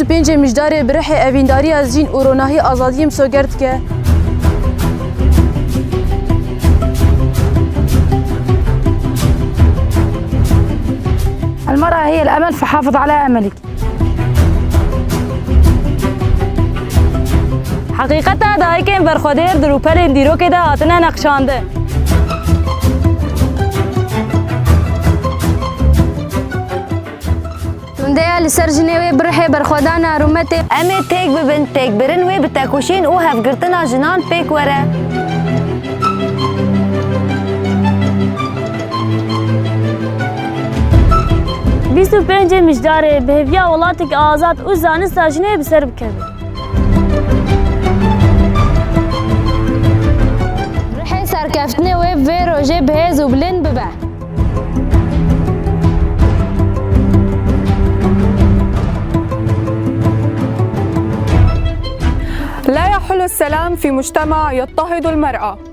25 مجدار برح اوینداری از جین و روناهی آزادیم سوگرد که المرأة هي الأمل فحافظ على أملك. حقیقتا دایی که این برخوادر دروپل دیرو که ده آتنه نقشانده. تونده لسر جنوی برحی برخوادان رومته امی تیک ببین تیک برن وی بتاکوشین او هفگرتنا جنان پیک وره. 25 مجدار بهویا ولاتک آزاد و زانست جنه بسر بکرد. برحی سرکفتنه و روژه بهز و بلند ببه. لا يحل السلام في مجتمع يضطهد المرأة.